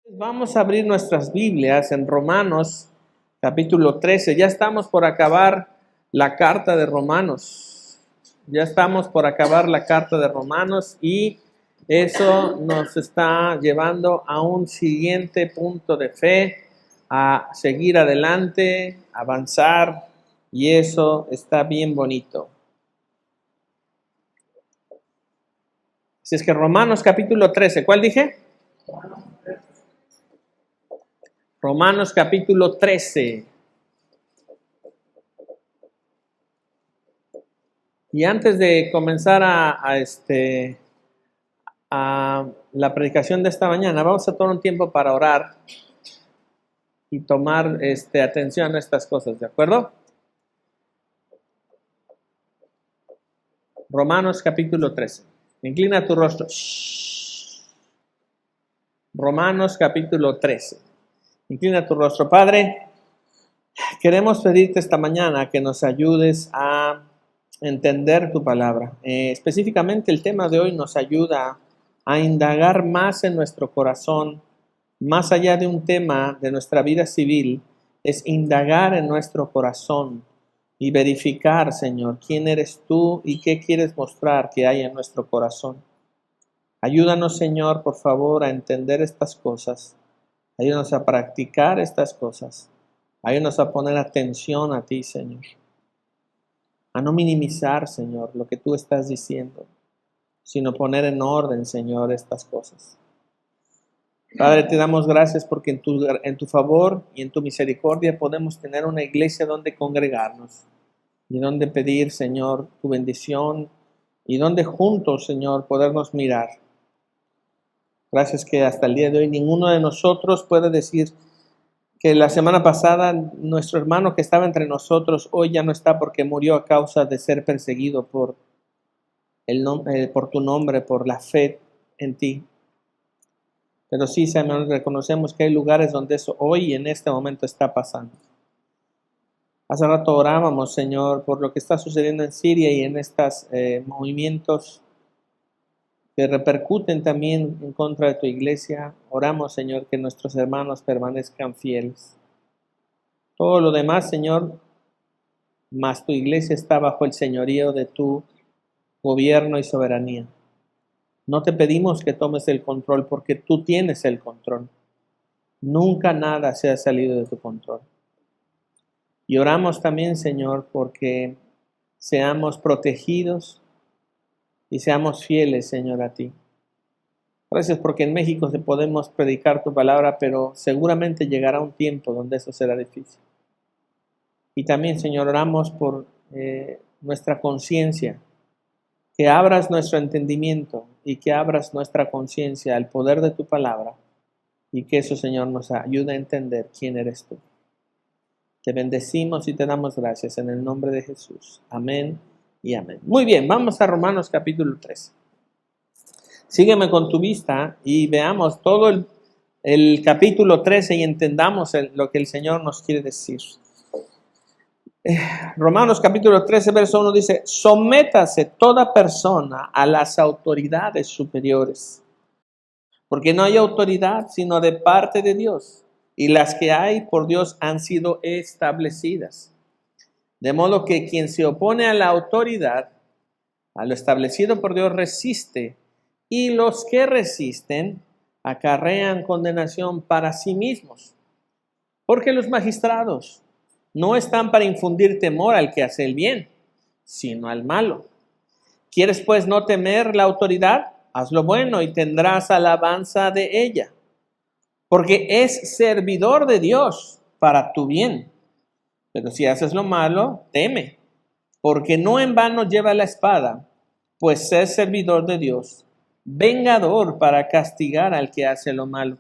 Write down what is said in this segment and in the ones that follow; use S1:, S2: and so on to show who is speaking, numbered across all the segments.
S1: Vamos a abrir nuestras Biblias en Romanos capítulo 13. Ya estamos por acabar la carta de Romanos. Ya estamos por acabar la carta de Romanos y eso nos está llevando a un siguiente punto de fe, a seguir adelante, avanzar, y eso está bien bonito. Así es que Romanos capítulo 13, ¿cuál dije? Romanos capítulo 13. Y antes de comenzar a la predicación de esta mañana, vamos a tomar un tiempo para orar y tomar atención a estas cosas, ¿de acuerdo? Romanos capítulo 13. Inclina tu rostro. Romanos capítulo 13. Inclina tu rostro. Padre, queremos pedirte esta mañana que nos ayudes a entender tu palabra. Específicamente el tema de hoy nos ayuda a indagar más en nuestro corazón, más allá de un tema de nuestra vida civil, es indagar en nuestro corazón y verificar, Señor, quién eres tú y qué quieres mostrar que hay en nuestro corazón. Ayúdanos, Señor, por favor, a entender estas cosas. Ayúdanos a practicar estas cosas. Ayúdanos a poner atención a ti, Señor. A no minimizar, Señor, lo que tú estás diciendo, sino poner en orden, Señor, estas cosas. Padre, te damos gracias porque en tu favor y en tu misericordia podemos tener una iglesia donde congregarnos y donde pedir, Señor, tu bendición y donde juntos, Señor, podernos mirar. Gracias que hasta el día de hoy ninguno de nosotros puede decir que la semana pasada nuestro hermano que estaba entre nosotros hoy ya no está porque murió a causa de ser perseguido por tu nombre, por la fe en ti. Pero sí, Señor, reconocemos que hay lugares donde eso hoy y en este momento está pasando. Hace rato orábamos, Señor, por lo que está sucediendo en Siria y en estos movimientos que repercuten también en contra de tu iglesia. Oramos, Señor, que nuestros hermanos permanezcan fieles. Todo lo demás, Señor, más tu iglesia está bajo el señorío de tu gobierno y soberanía. No te pedimos que tomes el control porque tú tienes el control. Nunca nada se ha salido de tu control. Y oramos también, Señor, porque seamos protegidos y seamos fieles, Señor, a ti. Gracias porque en México se podemos predicar tu palabra, pero seguramente llegará un tiempo donde eso será difícil. Y también, Señor, oramos por nuestra conciencia, que abras nuestro entendimiento y que abras nuestra conciencia al poder de tu palabra y que eso, Señor, nos ayude a entender quién eres tú. Te bendecimos y te damos gracias en el nombre de Jesús. Amén y amén. Muy bien, vamos a Romanos capítulo 13. Sígueme con tu vista y veamos todo el capítulo 13 y entendamos lo que el Señor nos quiere decir. Romanos capítulo 13, verso 1 dice: sométase toda persona a las autoridades superiores, porque no hay autoridad sino de parte de Dios, y las que hay por Dios han sido establecidas. De modo que quien se opone a la autoridad, a lo establecido por Dios, resiste, y los que resisten acarrean condenación para sí mismos. Porque los magistrados no están para infundir temor al que hace el bien, sino al malo. ¿Quieres pues no temer la autoridad? Haz lo bueno y tendrás alabanza de ella, porque es servidor de Dios para tu bien. Pero si haces lo malo, teme, porque no en vano lleva la espada, pues es servidor de Dios, vengador para castigar al que hace lo malo.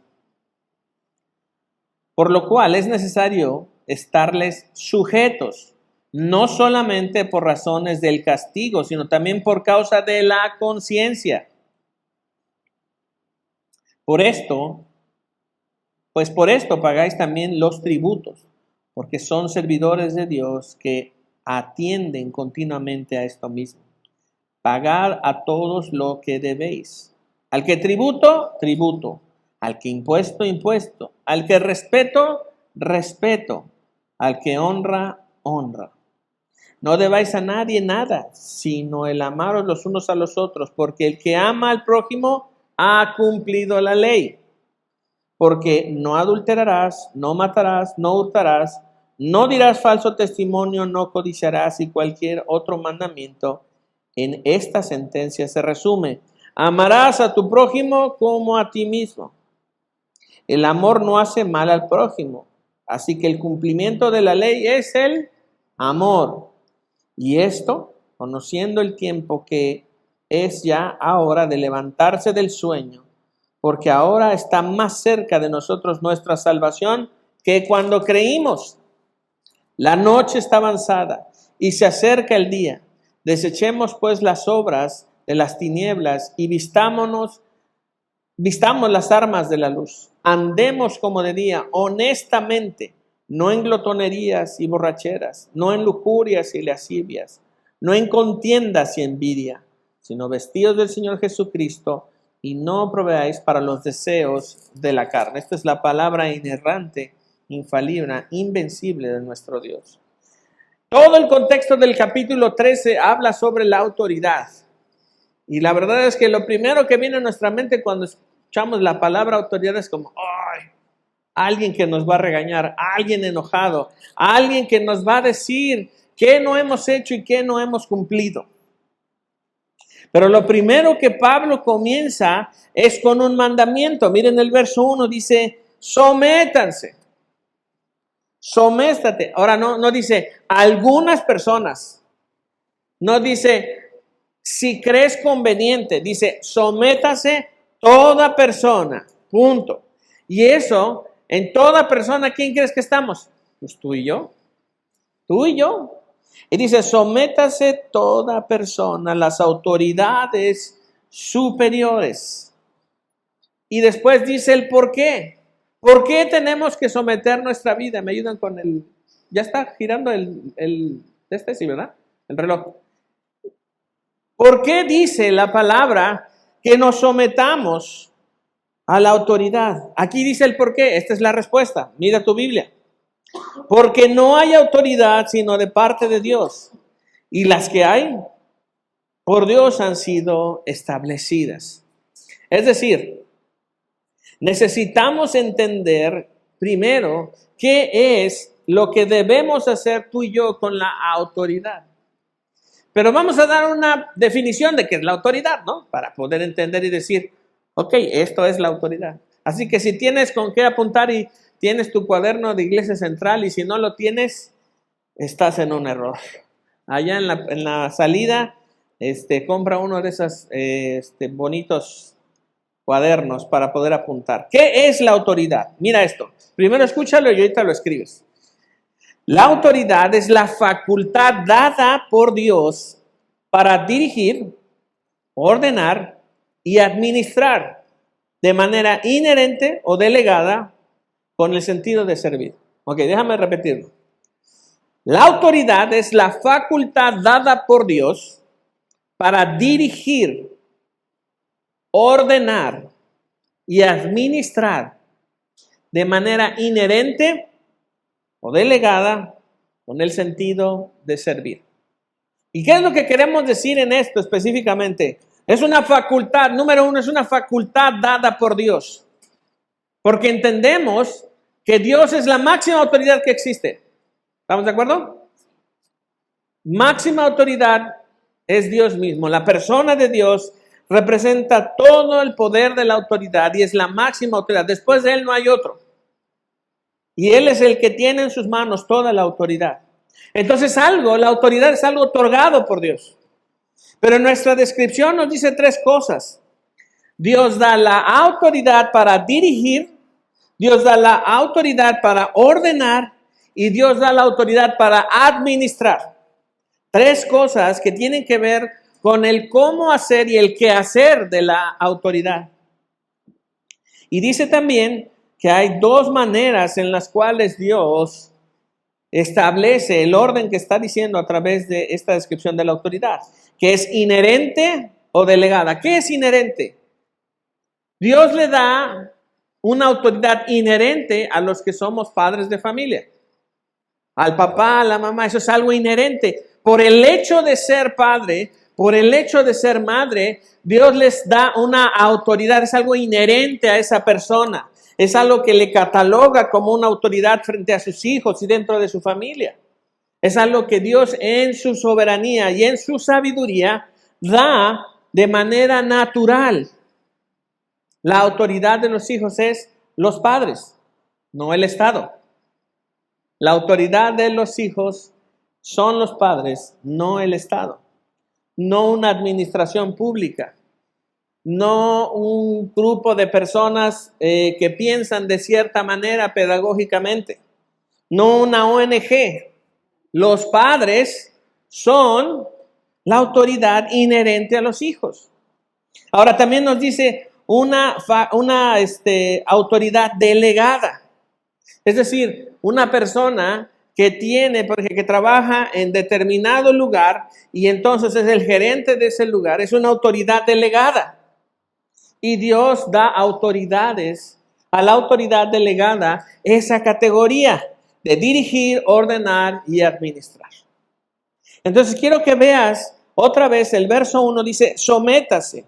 S1: Por lo cual es necesario estarles sujetos, no solamente por razones del castigo, sino también por causa de la conciencia. Por esto pagáis también los tributos, porque son servidores de Dios que atienden continuamente a esto mismo. Pagad a todos lo que debéis. Al que tributo, tributo. Al que impuesto, impuesto. Al que respeto, respeto. Al que honra, honra. No debáis a nadie nada, sino el amaros los unos a los otros, porque el que ama al prójimo ha cumplido la ley. Porque no adulterarás, no matarás, no hurtarás, no dirás falso testimonio, no codiciarás, y cualquier otro mandamiento en esta sentencia se resume: amarás a tu prójimo como a ti mismo. El amor no hace mal al prójimo, así que el cumplimiento de la ley es el amor. Y esto, conociendo el tiempo que es ya ahora de levantarse del sueño, porque ahora está más cerca de nosotros nuestra salvación que cuando creímos. La noche está avanzada y se acerca el día. Desechemos pues las obras de las tinieblas y vistamos las armas de la luz. Andemos como de día, honestamente, no en glotonerías y borracheras, no en lujurias y lascivias, no en contiendas y envidia, sino vestidos del Señor Jesucristo, y no proveáis para los deseos de la carne. Esta es la palabra inerrante, infalible, invencible de nuestro Dios. Todo el contexto del capítulo 13 habla sobre la autoridad. Y la verdad es que lo primero que viene a nuestra mente cuando escuchamos la palabra autoridad es como, ¡ay! Alguien que nos va a regañar, alguien enojado, alguien que nos va a decir qué no hemos hecho y qué no hemos cumplido. Pero lo primero que Pablo comienza es con un mandamiento. Miren el verso 1, dice, sométanse. Sométate. Ahora no dice algunas personas. No dice si crees conveniente. Dice sométase toda persona. Punto. Y eso, en toda persona, ¿quién crees que estamos? Pues tú y yo. Tú y yo. Y dice, sométase toda persona a las autoridades superiores. Y después dice el por qué. ¿Por qué tenemos que someter nuestra vida? Me ayudan con el... Ya está girando sí, ¿verdad? El reloj. ¿Por qué dice la palabra que nos sometamos a la autoridad? Aquí dice el por qué. Esta es la respuesta. Mira tu Biblia. Porque no hay autoridad sino de parte de Dios. Y las que hay, por Dios han sido establecidas. Es decir, necesitamos entender primero qué es lo que debemos hacer tú y yo con la autoridad. Pero vamos a dar una definición de qué es la autoridad, ¿no? Para poder entender y decir, ok, esto es la autoridad. Así que si tienes con qué apuntar y tienes tu cuaderno de Iglesia Central y si no lo tienes, estás en un error. Allá en la salida, compra uno de esos bonitos cuadernos para poder apuntar. ¿Qué es la autoridad? Mira esto. Primero escúchalo y ahorita lo escribes. La autoridad es la facultad dada por Dios para dirigir, ordenar y administrar de manera inherente o delegada con el sentido de servir. Ok, déjame repetirlo. La autoridad es la facultad dada por Dios para dirigir, ordenar y administrar de manera inherente o delegada con el sentido de servir. ¿Y qué es lo que queremos decir en esto específicamente? Es una facultad, número uno, es una facultad dada por Dios. Porque entendemos que Dios es la máxima autoridad que existe. ¿Estamos de acuerdo? Máxima autoridad es Dios mismo. La persona de Dios representa todo el poder de la autoridad y es la máxima autoridad. Después de Él no hay otro. Y Él es el que tiene en sus manos toda la autoridad. Entonces la autoridad es algo otorgado por Dios. Pero en nuestra descripción nos dice tres cosas. Dios da la autoridad para dirigir, Dios da la autoridad para ordenar y Dios da la autoridad para administrar. Tres cosas que tienen que ver con el cómo hacer y el qué hacer de la autoridad. Y dice también que hay dos maneras en las cuales Dios establece el orden que está diciendo a través de esta descripción de la autoridad, que es inherente o delegada. ¿Qué es inherente? Dios le da una autoridad inherente a los que somos padres de familia. Al papá, a la mamá, eso es algo inherente. Por el hecho de ser padre, por el hecho de ser madre, Dios les da una autoridad, es algo inherente a esa persona. Es algo que le cataloga como una autoridad frente a sus hijos y dentro de su familia. Es algo que Dios en su soberanía y en su sabiduría da de manera natural. La autoridad de los hijos es los padres, no el Estado. La autoridad de los hijos son los padres, no el Estado. No una administración pública. No un grupo de personas que piensan de cierta manera pedagógicamente. No una ONG. Los padres son la autoridad inherente a los hijos. Ahora también nos dice una autoridad delegada. Es decir, una persona que trabaja en determinado lugar y entonces es el gerente de ese lugar, es una autoridad delegada. Y Dios da autoridades a la autoridad delegada esa categoría de dirigir, ordenar y administrar. Entonces quiero que veas otra vez el verso 1 dice, sométase.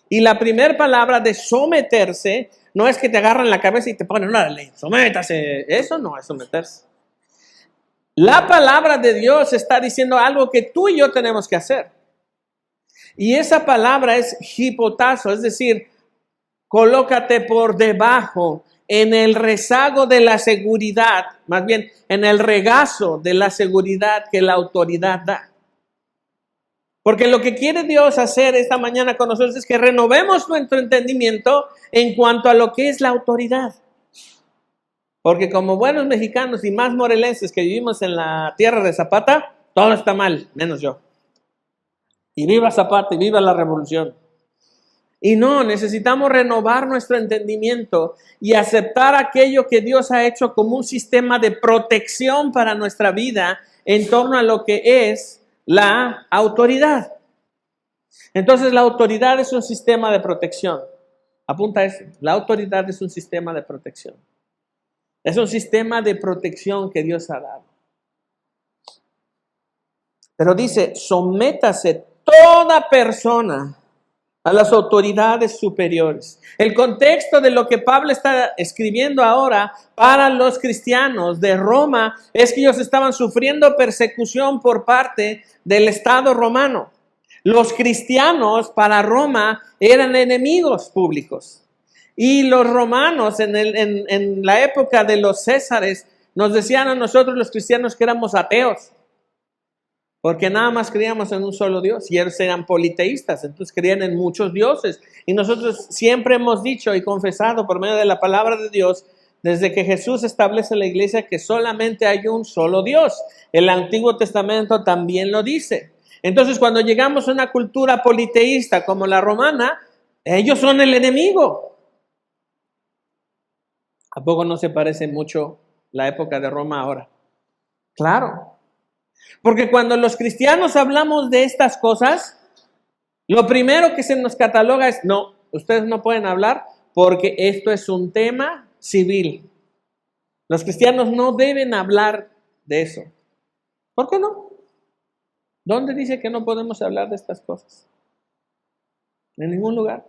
S1: Y la primera palabra de someterse no es que te agarran la cabeza y te ponen una ley, sométase. Eso no es someterse. La palabra de Dios está diciendo algo que tú y yo tenemos que hacer. Y esa palabra es hipotazo, es decir, colócate por debajo, en el rezago de la seguridad, más bien en el regazo de la seguridad que la autoridad da. Porque lo que quiere Dios hacer esta mañana con nosotros es que renovemos nuestro entendimiento en cuanto a lo que es la autoridad. Porque como buenos mexicanos y más morelenses que vivimos en la tierra de Zapata, todo está mal, menos yo. Y viva Zapata y viva la revolución. Y no, necesitamos renovar nuestro entendimiento y aceptar aquello que Dios ha hecho como un sistema de protección para nuestra vida en torno a lo que es la autoridad. Entonces la autoridad es un sistema de protección. Apunta eso, la autoridad es un sistema de protección. Es un sistema de protección que Dios ha dado. Pero dice, sométase toda persona a las autoridades superiores. El contexto de lo que Pablo está escribiendo ahora para los cristianos de Roma es que ellos estaban sufriendo persecución por parte del Estado romano. Los cristianos para Roma eran enemigos públicos. Y los romanos en la época de los Césares nos decían a nosotros los cristianos que éramos ateos. Porque nada más creíamos en un solo Dios y ellos eran politeístas, entonces creían en muchos dioses. Y nosotros siempre hemos dicho y confesado por medio de la palabra de Dios, desde que Jesús establece la iglesia, que solamente hay un solo Dios. El Antiguo Testamento también lo dice. Entonces cuando llegamos a una cultura politeísta como la romana, ellos son el enemigo. ¿A poco no se parece mucho la época de Roma ahora? Claro. Porque cuando los cristianos hablamos de estas cosas, lo primero que se nos cataloga es, no, ustedes no pueden hablar porque esto es un tema civil. Los cristianos no deben hablar de eso. ¿Por qué no? ¿Dónde dice que no podemos hablar de estas cosas? En ningún lugar.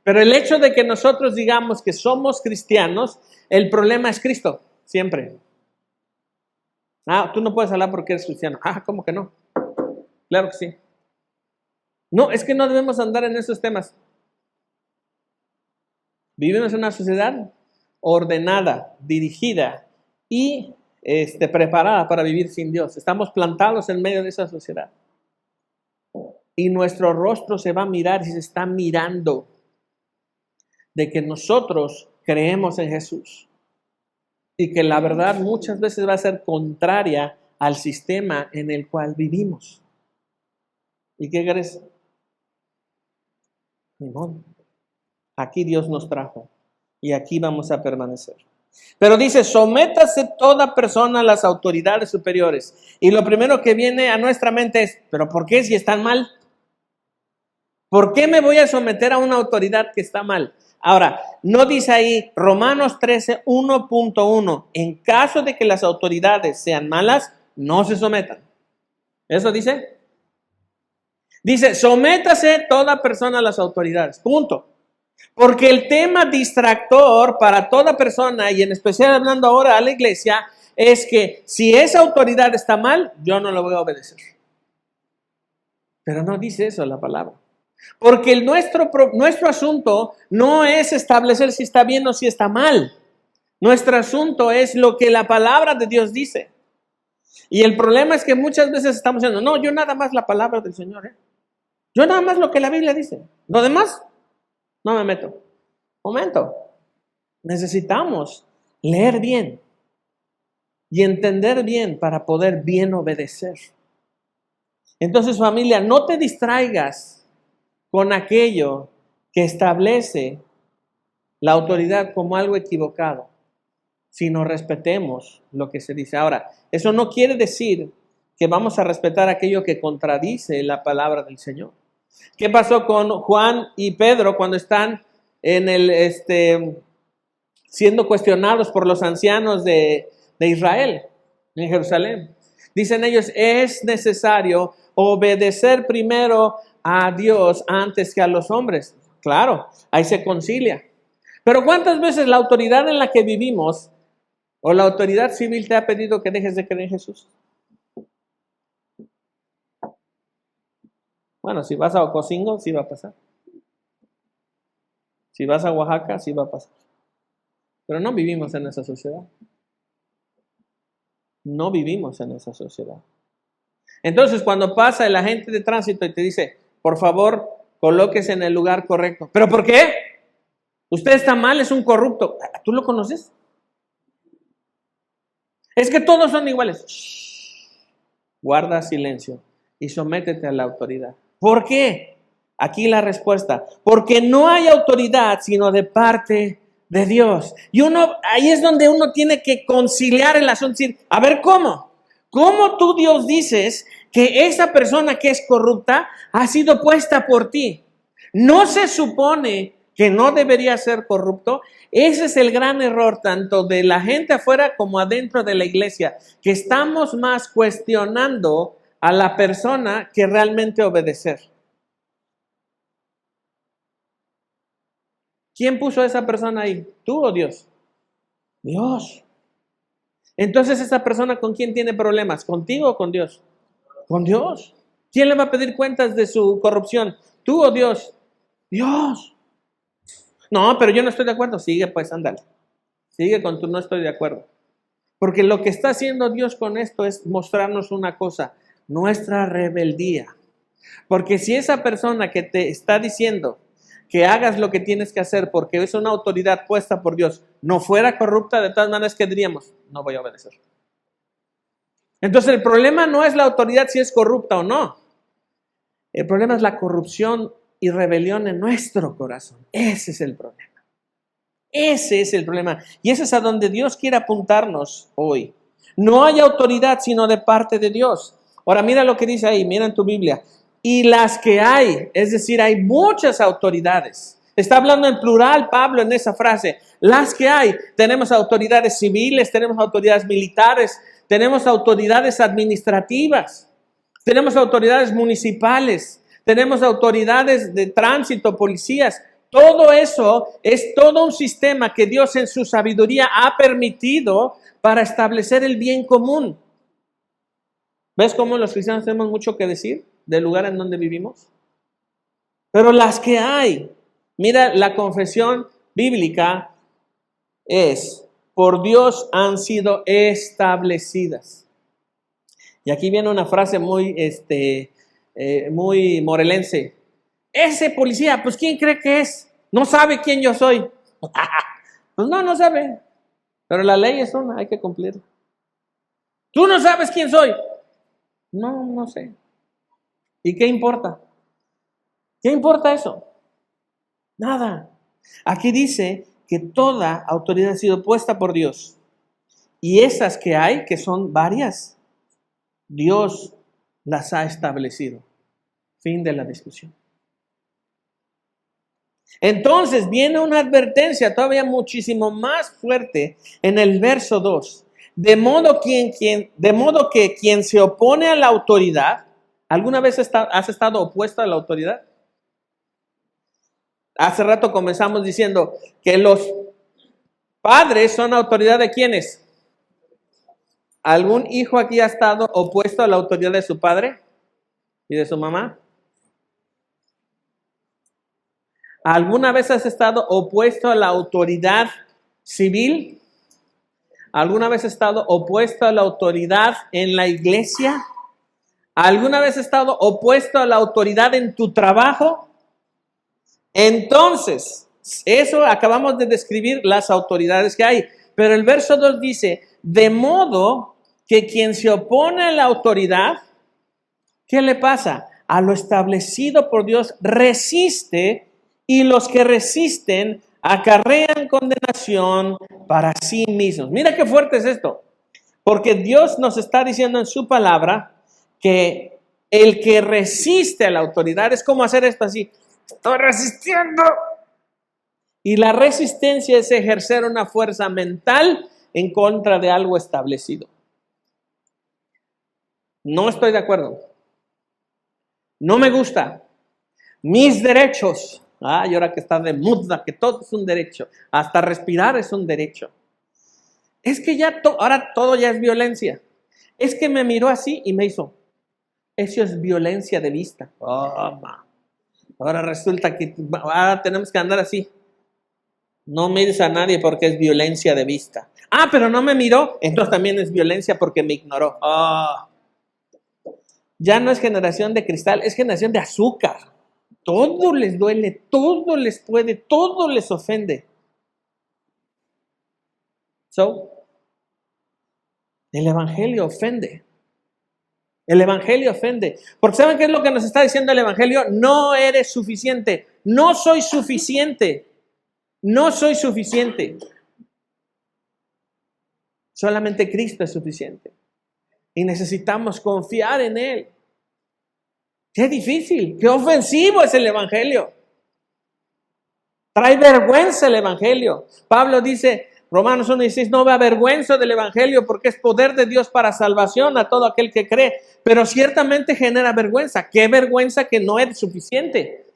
S1: Pero el hecho de que nosotros digamos que somos cristianos, el problema es Cristo, siempre. Ah, tú no puedes hablar porque eres cristiano. Ah, ¿cómo que no? Claro que sí. No, es que no debemos andar en esos temas. Vivimos en una sociedad ordenada, dirigida y preparada para vivir sin Dios. Estamos plantados en medio de esa sociedad. Y nuestro rostro se va a mirar y se está mirando de que nosotros creemos en Jesús. Y que la verdad muchas veces va a ser contraria al sistema en el cual vivimos. ¿Y qué crees? No. Aquí Dios nos trajo y aquí vamos a permanecer. Pero dice, sométase toda persona a las autoridades superiores. Y lo primero que viene a nuestra mente es, ¿pero por qué si están mal? ¿Por qué me voy a someter a una autoridad que está mal? Ahora, no dice ahí Romanos 13, 1.1, en caso de que las autoridades sean malas, no se sometan. ¿Eso dice? Dice, sométase toda persona a las autoridades, punto. Porque el tema distractor para toda persona, y en especial hablando ahora a la iglesia, es que si esa autoridad está mal, yo no lo voy a obedecer. Pero no dice eso la palabra. Porque nuestro asunto no es establecer si está bien o si está mal. Nuestro asunto es lo que la palabra de Dios dice. Y el problema es que muchas veces estamos diciendo, no, yo nada más la palabra del Señor. Yo nada más lo que la Biblia dice. Lo demás, no me meto. Momento. Necesitamos leer bien y entender bien para poder bien obedecer. Entonces, familia, no te distraigas con aquello que establece la autoridad como algo equivocado, sino respetemos lo que se dice. Ahora, eso no quiere decir que vamos a respetar aquello que contradice la palabra del Señor. ¿Qué pasó con Juan y Pedro cuando están en siendo cuestionados por los ancianos de Israel en Jerusalén? Dicen ellos, es necesario obedecer primero a Dios antes que a los hombres. Claro, ahí se concilia. Pero ¿cuántas veces la autoridad en la que vivimos o la autoridad civil te ha pedido que dejes de creer en Jesús? Bueno, si vas a Ocosingo, sí va a pasar. Si vas a Oaxaca, sí va a pasar. Pero no vivimos en esa sociedad. No vivimos en esa sociedad. Entonces, cuando pasa el agente de tránsito y te dice, por favor, colóquese en el lugar correcto. ¿Pero por qué? Usted está mal, es un corrupto. ¿Tú lo conoces? Es que todos son iguales. Shh. Guarda silencio y sométete a la autoridad. ¿Por qué? Aquí la respuesta. Porque no hay autoridad sino de parte de Dios. Y ahí es donde uno tiene que conciliar el asunto. Decir, a ver, ¿cómo? ¿Cómo tú, Dios, dices que esa persona que es corrupta ha sido puesta por ti? ¿No se supone que no debería ser corrupto? Ese es el gran error tanto de la gente afuera como adentro de la iglesia, que estamos más cuestionando a la persona que realmente obedecer. ¿Quién puso a esa persona ahí? ¿Tú o Dios? Dios. Entonces, ¿esa persona con quién tiene problemas? ¿Contigo o con Dios? Con Dios. ¿Quién le va a pedir cuentas de su corrupción? ¿Tú o Dios? Dios. No, pero yo no estoy de acuerdo. Sigue, pues, ándale. Sigue con tu no estoy de acuerdo. Porque lo que está haciendo Dios con esto es mostrarnos una cosa, nuestra rebeldía. Porque si esa persona que te está diciendo que hagas lo que tienes que hacer porque es una autoridad puesta por Dios, no fuera corrupta, de todas maneras, ¿qué diríamos? No voy a obedecer. Entonces el problema no es la autoridad si es corrupta o no. El problema es la corrupción y rebelión en nuestro corazón. Ese es el problema. Ese es el problema. Y ese es a donde Dios quiere apuntarnos hoy. No hay autoridad sino de parte de Dios. Ahora mira lo que dice ahí, mira en tu Biblia. Y las que hay, es decir, hay muchas autoridades. Está hablando en plural Pablo en esa frase. Las que hay, tenemos autoridades civiles, tenemos autoridades militares, tenemos autoridades administrativas, tenemos autoridades municipales, tenemos autoridades de tránsito, policías. Todo eso es todo un sistema que Dios en su sabiduría ha permitido para establecer el bien común. ¿Ves cómo los cristianos tenemos mucho que decir del lugar en donde vivimos? Pero las que hay, mira, la confesión bíblica es, por Dios han sido establecidas. Y aquí viene una frase muy morelense. Ese policía, pues ¿quién cree que es? No sabe quién yo soy. Pues no sabe. Pero la ley es una, hay que cumplirla. ¿Tú no sabes quién soy? No sé. ¿Y qué importa? ¿Qué importa eso? Nada. Aquí dice que toda autoridad ha sido puesta por Dios. Y esas que hay, que son varias, Dios las ha establecido. Fin de la discusión. Entonces viene una advertencia todavía muchísimo más fuerte en el verso 2. De modo que quien se opone a la autoridad, ¿alguna vez has estado opuesto a la autoridad? Hace rato comenzamos diciendo que los padres son autoridad de ¿quiénes? ¿Algún hijo aquí ha estado opuesto a la autoridad de su padre y de su mamá? ¿Alguna vez has estado opuesto a la autoridad civil? ¿Alguna vez has estado opuesto a la autoridad en la iglesia? ¿Alguna vez has estado opuesto a la autoridad en tu trabajo? Entonces, eso acabamos de describir las autoridades que hay. Pero el verso 2 dice, de modo que quien se opone a la autoridad, ¿qué le pasa? A lo establecido por Dios resiste, y los que resisten acarrean condenación para sí mismos. Mira qué fuerte es esto, porque Dios nos está diciendo en su palabra que el que resiste a la autoridad es como hacer esto así, estoy resistiendo. Y la resistencia es ejercer una fuerza mental en contra de algo establecido. No estoy de acuerdo. No me gusta. Mis derechos. Y ahora que está de moda, que todo es un derecho. Hasta respirar es un derecho. Es que ya ahora todo ya es violencia. Es que me miró así y me hizo. Eso es violencia de vista. Ahora resulta que tenemos que andar así. No mires a nadie porque es violencia de vista. Pero no me miró, entonces también es violencia porque me ignoró. Ya no es generación de cristal, es generación de azúcar. Todo les duele, todo les puede, todo les ofende. El Evangelio ofende. El Evangelio ofende. Porque ¿saben qué es lo que nos está diciendo el Evangelio? No eres suficiente. No soy suficiente. No soy suficiente. Solamente Cristo es suficiente. Y necesitamos confiar en Él. Qué difícil, qué ofensivo es el Evangelio. Trae vergüenza el Evangelio. Pablo dice, Romanos 1:16, no me avergüenzo del Evangelio porque es poder de Dios para salvación a todo aquel que cree. Pero ciertamente genera vergüenza. Qué vergüenza que no es suficiente.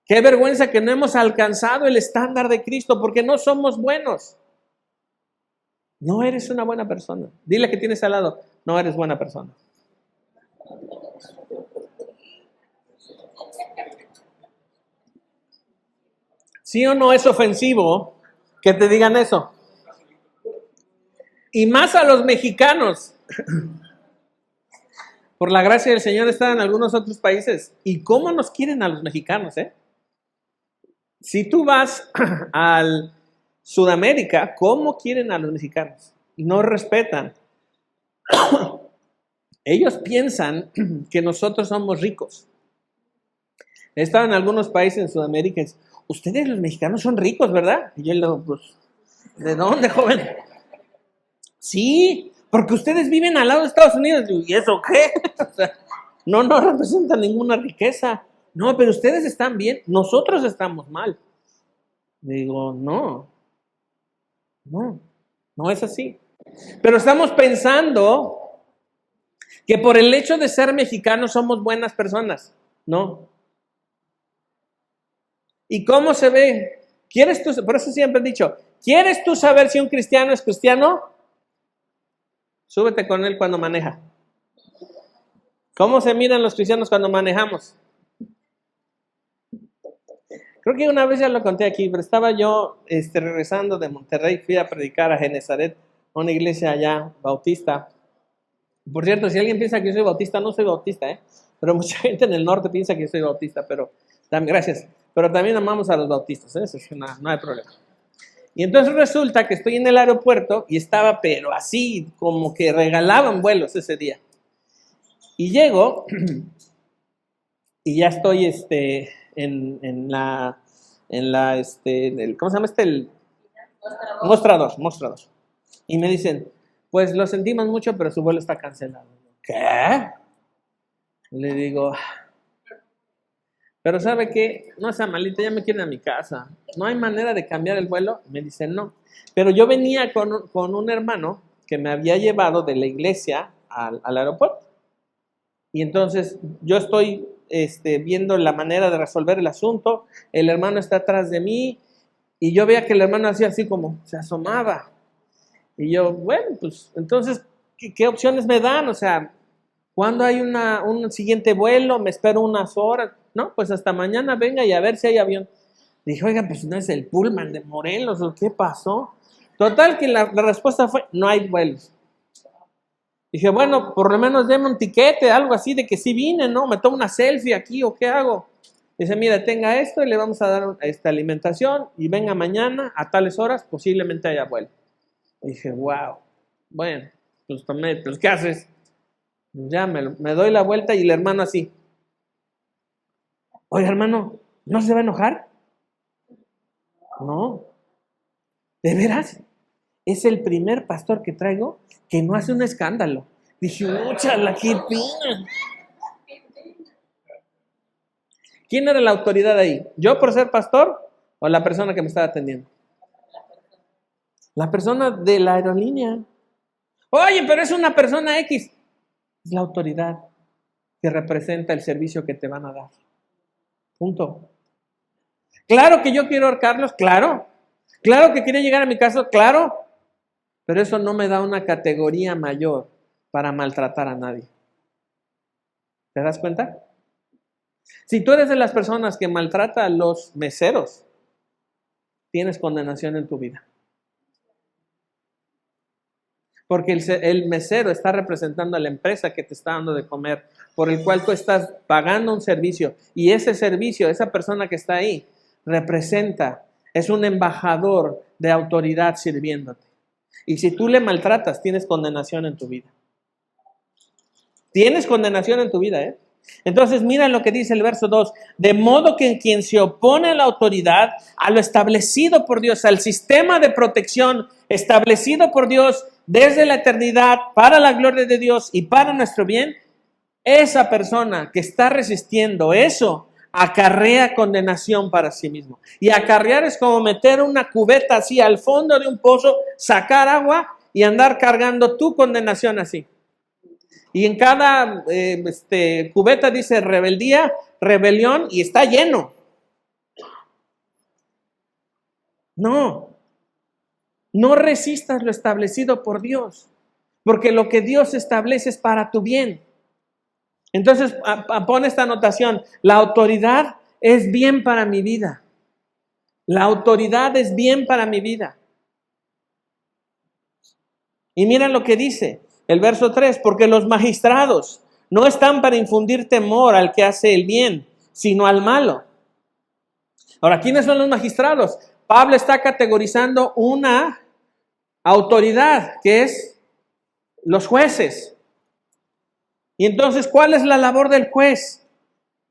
S1: Qué vergüenza que no hemos alcanzado el estándar de Cristo porque no somos buenos. No eres una buena persona. Dile que tienes al lado, no eres buena persona. ¿Sí o no es ofensivo que te digan eso? Y más a los mexicanos. Por la gracia del Señor están en algunos otros países. ¿Y cómo nos quieren a los mexicanos, Si tú vas al Sudamérica, ¿cómo quieren a los mexicanos? No respetan. Ellos piensan que nosotros somos ricos. He estado en algunos países en Sudamérica y dicen, ustedes los mexicanos son ricos, ¿verdad? Y yo le digo, pues, ¿de dónde, joven? Sí, porque ustedes viven al lado de Estados Unidos. ¿Y eso qué? O sea, no representan ninguna riqueza. No, pero ustedes están bien, nosotros estamos mal. Digo, no es así. Pero estamos pensando que por el hecho de ser mexicanos somos buenas personas. No. ¿Y cómo se ve? ¿Quieres tú? Por eso siempre he dicho, ¿quieres tú saber si un cristiano es cristiano? Súbete con él cuando maneja. ¿Cómo se miran los cristianos cuando manejamos? Creo que una vez ya lo conté aquí, pero estaba yo regresando de Monterrey, fui a predicar a Genezaret, una iglesia allá, bautista. Por cierto, si alguien piensa que yo soy bautista, no soy bautista, pero mucha gente en el norte piensa que yo soy bautista, pero gracias. Pero también amamos a los bautistas, eso es no hay problema. Y entonces resulta que estoy en el aeropuerto y estaba, pero así, como que regalaban vuelos ese día. Y llego y ya estoy en el, ¿cómo se llama el mostrador. Y me dicen, pues lo sentimos mucho, pero su vuelo está cancelado. ¿Qué? Le digo, pero ¿sabe qué? No sea malita, ya me quieren a mi casa. ¿No hay manera de cambiar el vuelo? Me dice, no. Pero yo venía con un hermano que me había llevado de la iglesia al aeropuerto. Y entonces yo estoy viendo la manera de resolver el asunto. El hermano está atrás de mí y yo veía que el hermano hacía así como, se asomaba. Y yo, bueno, pues entonces, ¿qué opciones me dan? O sea, ¿cuándo hay un siguiente vuelo? ¿Me espero unas horas? No, pues hasta mañana venga y a ver si hay avión. Dije, oiga, pues no es el Pullman de Morelos, ¿o qué pasó? Total que la respuesta fue, no hay vuelos. Dije, bueno, por lo menos deme un tiquete, algo así de que sí vine, ¿no? Me tomo una selfie aquí o qué hago. Dice, mira, tenga esto y le vamos a dar esta alimentación y venga mañana a tales horas, posiblemente haya vuelo. Dije, wow, bueno, pues tomé, pues ¿qué haces? Ya me doy la vuelta y el hermano así. Oye, hermano, ¿no se va a enojar? No. ¿De veras? Es el primer pastor que traigo que no hace un escándalo. Dije, ¡úchala, qué pena! ¿Quién era la autoridad ahí? ¿Yo por ser pastor o la persona que me estaba atendiendo? La persona de la aerolínea. Oye, pero es una persona X. Es la autoridad que representa el servicio que te van a dar. Punto. Claro que yo quiero ahorcarlos, claro. Claro que quería llegar a mi casa, claro. Pero eso no me da una categoría mayor para maltratar a nadie. ¿Te das cuenta? Si tú eres de las personas que maltrata a los meseros, tienes condenación en tu vida. Porque el mesero está representando a la empresa que te está dando de comer, por el cual tú estás pagando un servicio. Y ese servicio, esa persona que está ahí, representa, es un embajador de autoridad sirviéndote. Y si tú le maltratas, tienes condenación en tu vida. Tienes condenación en tu vida, ¿eh? Entonces, mira lo que dice el verso 2. De modo que quien se opone a la autoridad, a lo establecido por Dios, al sistema de protección establecido por Dios desde la eternidad, para la gloria de Dios y para nuestro bien, esa persona que está resistiendo eso, acarrea condenación para sí mismo. Y acarrear es como meter una cubeta así al fondo de un pozo, sacar agua y andar cargando tu condenación así. Y en cada cubeta dice rebeldía, rebelión y está lleno. No resistas lo establecido por Dios, porque lo que Dios establece es para tu bien. Entonces, pon esta anotación, la autoridad es bien para mi vida. La autoridad es bien para mi vida. Y miren lo que dice el verso 3, porque los magistrados no están para infundir temor al que hace el bien, sino al malo. Ahora, ¿quiénes son los magistrados? Pablo está categorizando una autoridad, que es los jueces. Y entonces, ¿cuál es la labor del juez?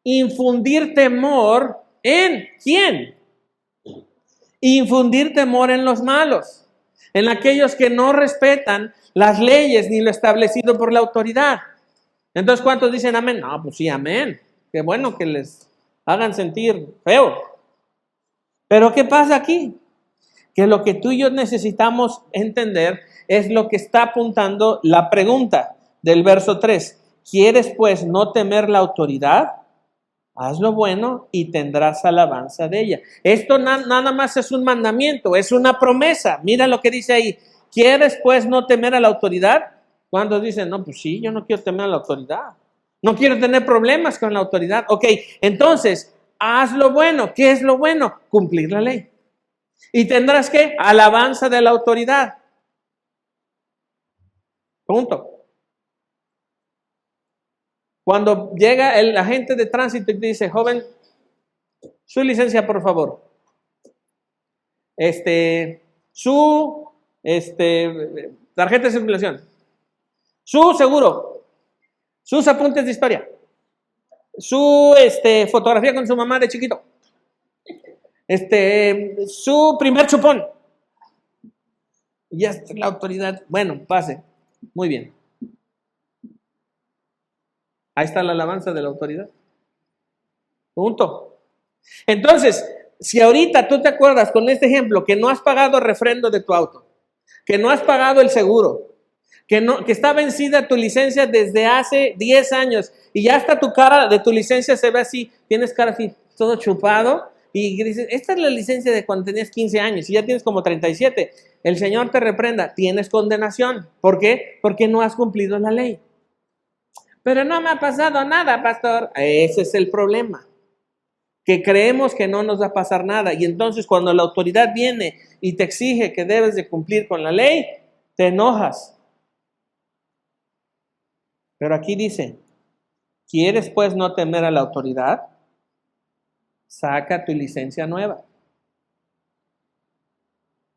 S1: Infundir temor ¿en quién? Infundir temor en los malos, en aquellos que no respetan las leyes ni lo establecido por la autoridad. Entonces, ¿cuántos dicen amén? No, pues sí, amén. Qué bueno que les hagan sentir feo. Pero ¿qué pasa aquí? Que lo que tú y yo necesitamos entender es lo que está apuntando la pregunta del verso 3. ¿Quieres pues no temer la autoridad? Haz lo bueno y tendrás alabanza de ella. Esto nada más es un mandamiento, es una promesa. Mira lo que dice ahí. ¿Quieres pues no temer a la autoridad? ¿Cuántos dicen, no, pues sí, yo no quiero temer a la autoridad? No quiero tener problemas con la autoridad. Ok, entonces, haz lo bueno. ¿Qué es lo bueno? Cumplir la ley. Y tendrás ¿qué? Alabanza de la autoridad. Punto. Cuando llega el agente de tránsito y te dice, joven, su licencia, por favor. Su tarjeta de circulación. Su seguro. Sus apuntes de historia. Su fotografía con su mamá de chiquito. Su primer chupón. Ya está la autoridad. Bueno, pase. Muy bien. Ahí está la alabanza de la autoridad. Punto. Entonces, si ahorita tú te acuerdas con este ejemplo que no has pagado refrendo de tu auto, que no has pagado el seguro, que está vencida tu licencia desde hace 10 años y ya hasta tu cara de tu licencia se ve así, tienes cara así, todo chupado y dices, esta es la licencia de cuando tenías 15 años y ya tienes como 37. El Señor te reprenda, tienes condenación. ¿Por qué? Porque no has cumplido la ley. Pero no me ha pasado nada, pastor. Ese es el problema. Que creemos que no nos va a pasar nada. Y entonces cuando la autoridad viene y te exige que debes de cumplir con la ley, te enojas. Pero aquí dice, ¿quieres pues no temer a la autoridad? Saca tu licencia nueva.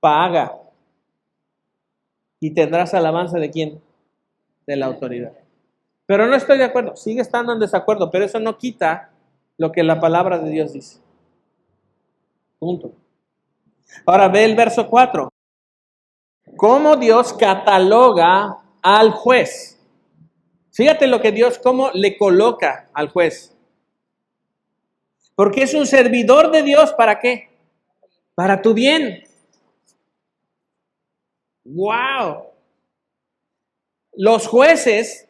S1: Paga. Y tendrás alabanza ¿de quién? De la autoridad. Pero no estoy de acuerdo. Sigue estando en desacuerdo, pero eso no quita lo que la palabra de Dios dice. Punto. Ahora ve el verso 4. ¿Cómo Dios cataloga al juez? Fíjate lo que Dios, cómo le coloca al juez. Porque es un servidor de Dios, ¿para qué? Para tu bien. ¡Wow! Los jueces,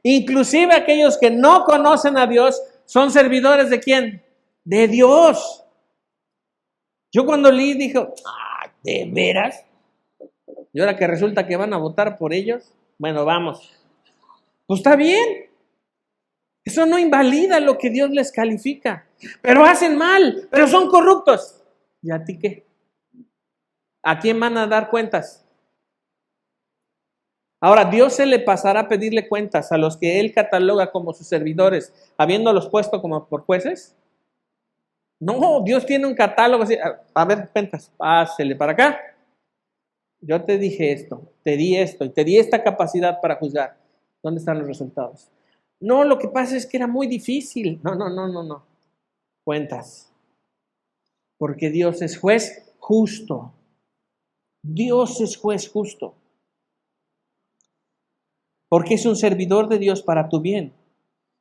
S1: inclusive aquellos que no conocen a Dios, son servidores ¿de quién? De Dios. Yo cuando leí dije, ¿de veras? Y ahora que resulta que van a votar por ellos, bueno, vamos. Pues está bien. Eso no invalida lo que Dios les califica. Pero hacen mal, pero son corruptos. ¿Y a ti qué? ¿A quién van a dar cuentas? Ahora, ¿Dios se le pasará a pedirle cuentas a los que Él cataloga como sus servidores, habiéndolos puesto como por jueces? No, Dios tiene un catálogo así. A ver, cuentas, pásele para acá. Yo te dije esto, te di esto y te di esta capacidad para juzgar. ¿Dónde están los resultados? No, lo que pasa es que era muy difícil. No. Cuentas. Porque Dios es juez justo. Dios es juez justo. Porque es un servidor de Dios para tu bien.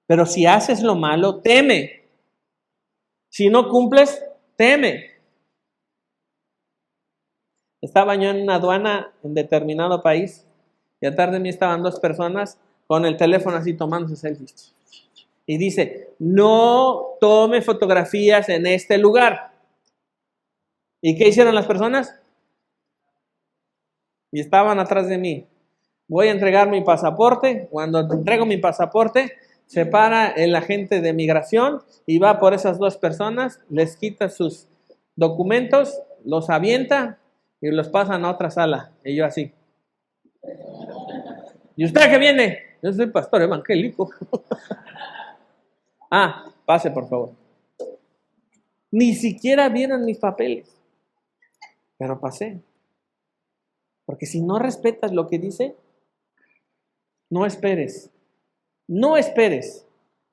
S1: Pero si haces lo malo, teme. Si no cumples, teme. Estaba yo en una aduana en determinado país y atrás de mí estaban 2 personas con el teléfono así tomándose selfies. Y dice, no tome fotografías en este lugar. ¿Y qué hicieron las personas? Y estaban atrás de mí. Voy a entregar mi pasaporte. Cuando entrego mi pasaporte, se para el agente de migración y va por esas 2 personas, les quita sus documentos, los avienta y los pasan a otra sala. Y yo así. ¿Y usted qué viene? Yo soy pastor evangélico. Pase por favor. Ni siquiera vieron mis papeles. Pero pasé. Porque si no respetas lo que dice, no esperes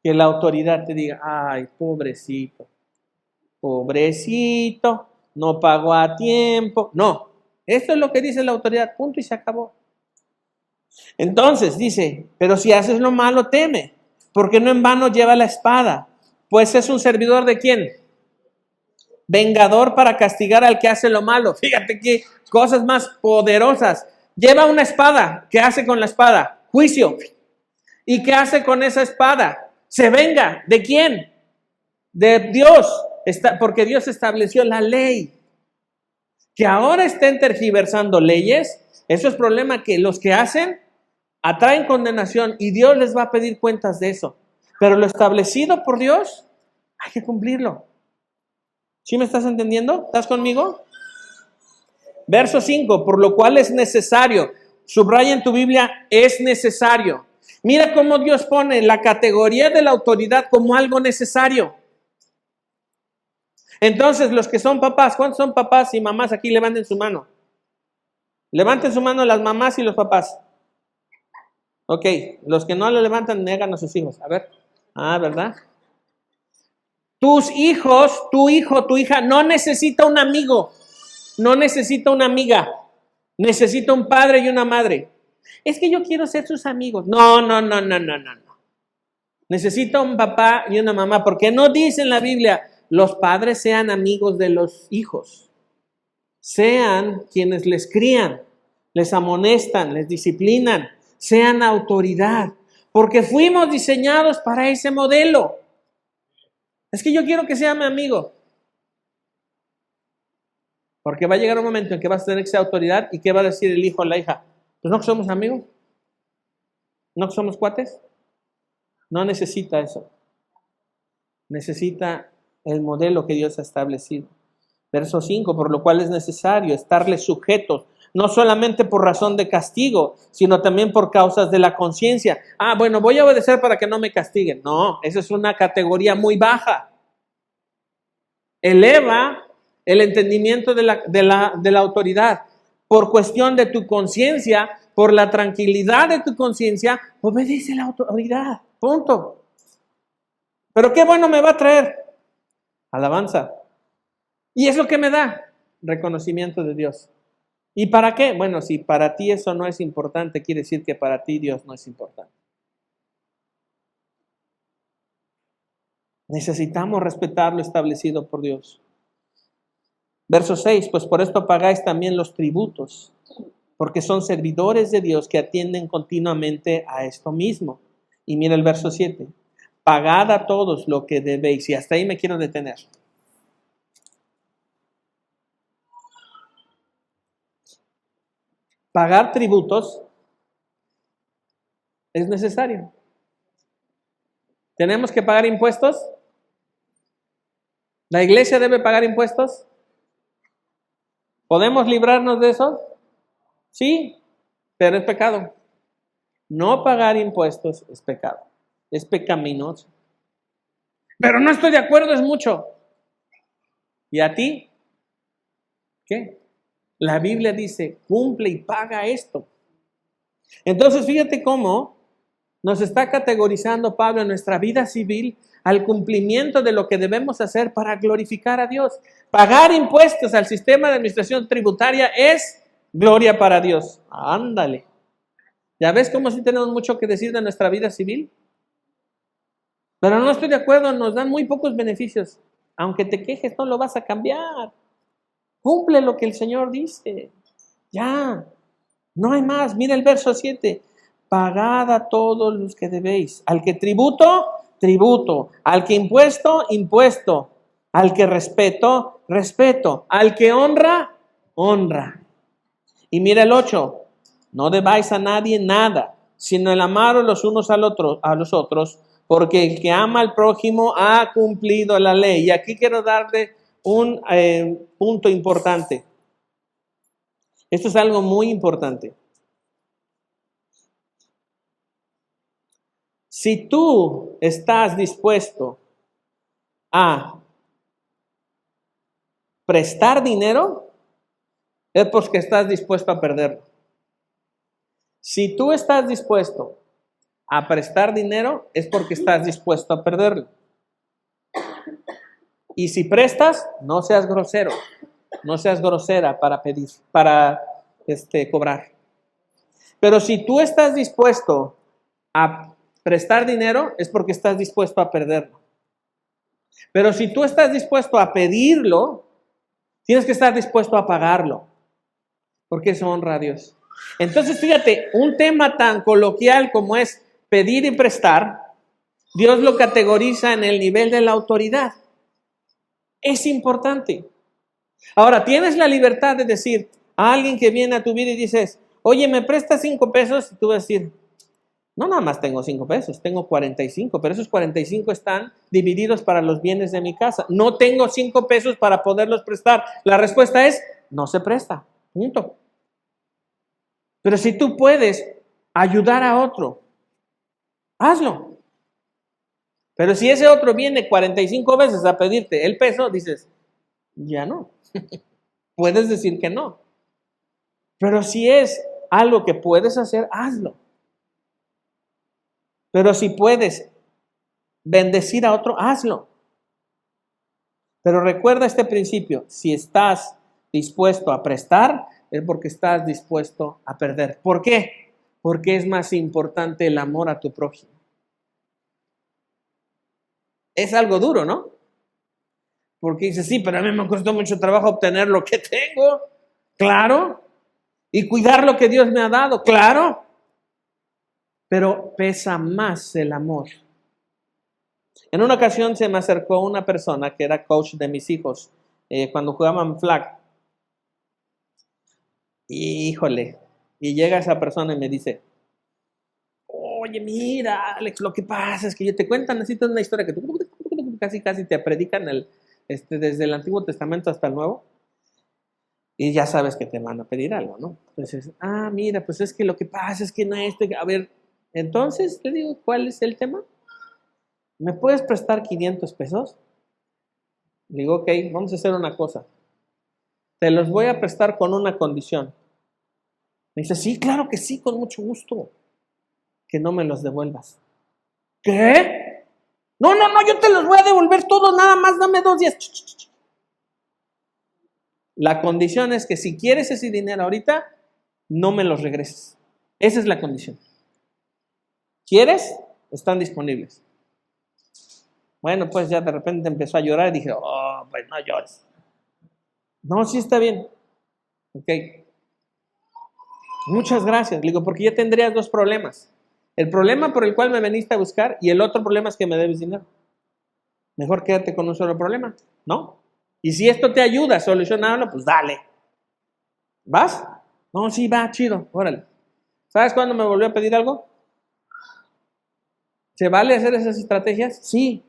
S1: que la autoridad te diga, ay, pobrecito, no pagó a tiempo. No, esto es lo que dice la autoridad, punto y se acabó. Entonces dice, pero si haces lo malo, teme, porque no en vano lleva la espada, pues es un servidor ¿de quién? Vengador para castigar al que hace lo malo. Fíjate qué cosas más poderosas. Lleva una espada. ¿Qué hace con la espada? Juicio. ¿Y qué hace con esa espada? Se venga. ¿De quién? De Dios. Porque Dios estableció la ley. Que ahora estén tergiversando leyes, eso es problema que los que hacen atraen condenación y Dios les va a pedir cuentas de eso. Pero lo establecido por Dios, hay que cumplirlo. ¿Sí me estás entendiendo? ¿Estás conmigo? Verso 5, por lo cual es necesario. Subraya en tu Biblia, es necesario. Mira cómo Dios pone la categoría de la autoridad como algo necesario. Entonces, los que son papás, ¿cuántos son papás y mamás aquí? Levanten su mano. Levanten su mano las mamás y los papás. Ok, los que no le levantan, negan a sus hijos. A ver. ¿Verdad? Tus hijos, tu hijo, tu hija, no necesita un amigo, no necesita una amiga, necesita un padre y una madre. Es que yo quiero ser sus amigos. No. Necesita un papá y una mamá, porque no dice en la Biblia, los padres sean amigos de los hijos, sean quienes les crían, les amonestan, les disciplinan, sean autoridad, porque fuimos diseñados para ese modelo. Es que yo quiero que sea mi amigo, porque va a llegar un momento en que vas a tener que ser autoridad, y ¿qué va a decir el hijo o la hija? Pues no somos amigos, no somos cuates. No necesita eso. Necesita el modelo que Dios ha establecido. Verso 5, por lo cual es necesario estarles sujetos, no solamente por razón de castigo, sino también por causas de la conciencia. Bueno, voy a obedecer para que no me castiguen. No, esa es una categoría muy baja. Eleva el entendimiento de la autoridad. Por cuestión de tu conciencia, por la tranquilidad de tu conciencia, obedece a la autoridad. Punto. Pero qué bueno me va a traer. Alabanza. Y es lo que me da reconocimiento de Dios. ¿Y para qué? Bueno, si para ti eso no es importante, quiere decir que para ti Dios no es importante. Necesitamos respetar lo establecido por Dios. Verso 6, pues por esto pagáis también los tributos, porque son servidores de Dios que atienden continuamente a esto mismo. Y mira el verso 7, pagad a todos lo que debéis. Y hasta ahí me quiero detener. Pagar tributos es necesario. ¿Tenemos que pagar impuestos? ¿La iglesia debe pagar impuestos? ¿Podemos librarnos de eso? Sí, pero es pecado. No pagar impuestos es pecado. Es pecaminoso. Pero no estoy de acuerdo, es mucho. ¿Y a ti? ¿Qué? La Biblia dice, cumple y paga esto. Entonces, fíjate cómo nos está categorizando Pablo en nuestra vida civil al cumplimiento de lo que debemos hacer para glorificar a Dios. Pagar impuestos al sistema de administración tributaria es gloria para Dios. Ándale. ¿Ya ves cómo sí tenemos mucho que decir de nuestra vida civil? Pero no estoy de acuerdo, nos dan muy pocos beneficios. Aunque te quejes, no lo vas a cambiar. Cumple lo que el Señor dice. Ya, no hay más. Mira el verso 7. Pagad a todos los que debéis. Al que tributo, tributo. Al que impuesto, impuesto. Al que respeto, respeto. Al que honra, honra. Y mira el 8. No debáis a nadie nada, sino el amaros los unos a los otros, porque el que ama al prójimo ha cumplido la ley. Y aquí quiero darle un punto importante. Esto es algo muy importante. Si tú estás dispuesto a prestar dinero, es porque estás dispuesto a perderlo. Si tú estás dispuesto a prestar dinero, es porque estás dispuesto a perderlo. Y si prestas, no seas grosero, no seas grosera para pedir, para cobrar. Pero si tú estás dispuesto a prestar dinero, es porque estás dispuesto a perderlo. Pero si tú estás dispuesto a pedirlo, tienes que estar dispuesto a pagarlo, porque eso honra a Dios. Entonces, fíjate, un tema tan coloquial como es pedir y prestar, Dios lo categoriza en el nivel de la autoridad. Es importante. Ahora, tienes la libertad de decir a alguien que viene a tu vida y dices, oye, ¿me prestas 5 pesos? Y tú vas a decir, no, nada más tengo 5 pesos, tengo 45, pero esos 45 están divididos para los bienes de mi casa. No tengo 5 pesos para poderlos prestar. La respuesta es, no se presta, punto. Pero si tú puedes ayudar a otro, hazlo. Pero si ese otro viene 45 veces a pedirte el peso, dices, ya no. Puedes decir que no. Pero si es algo que puedes hacer, hazlo. Pero si puedes bendecir a otro, hazlo. Pero recuerda este principio, si estás dispuesto a prestar, es porque estás dispuesto a perder. ¿Por qué? Porque es más importante el amor a tu prójimo. Es algo duro, ¿no? Porque dice, sí, pero a mí me costó mucho trabajo obtener lo que tengo. Claro. Y cuidar lo que Dios me ha dado. Claro. Pero pesa más el amor. En una ocasión se me acercó una persona que era coach de mis hijos cuando jugaban flag. Y híjole, y llega esa persona y me dice, oye, mira, Alex, lo que pasa es que yo te cuentan así toda una historia que casi te predican desde el Antiguo Testamento hasta el Nuevo. Y ya sabes que te van a pedir algo, ¿no? Entonces, mira, pues es que lo que pasa es que no a ver, entonces te digo, ¿cuál es el tema? ¿Me puedes prestar 500 pesos? Le digo, ok, vamos a hacer una cosa. Te los voy a prestar con una condición. Me dice, sí, claro que sí, con mucho gusto. Que no me los devuelvas. ¿Qué? No, yo te los voy a devolver todos, nada más dame 2 días. La condición es que si quieres ese dinero ahorita, no me los regreses. Esa es la condición. ¿Quieres? Están disponibles. Bueno, pues ya de repente empezó a llorar y dije, oh, pues no llores. No, sí está bien. Ok. Muchas gracias. Le digo, porque ya tendrías 2 problemas. El problema por el cual me veniste a buscar y el otro problema es que me debes dinero. Mejor quédate con un solo problema, ¿no? Y si esto te ayuda a solucionarlo, pues dale. ¿Vas? No, sí, va, chido, órale. ¿Sabes cuándo me volvió a pedir algo? ¿Se vale hacer esas estrategias? Sí.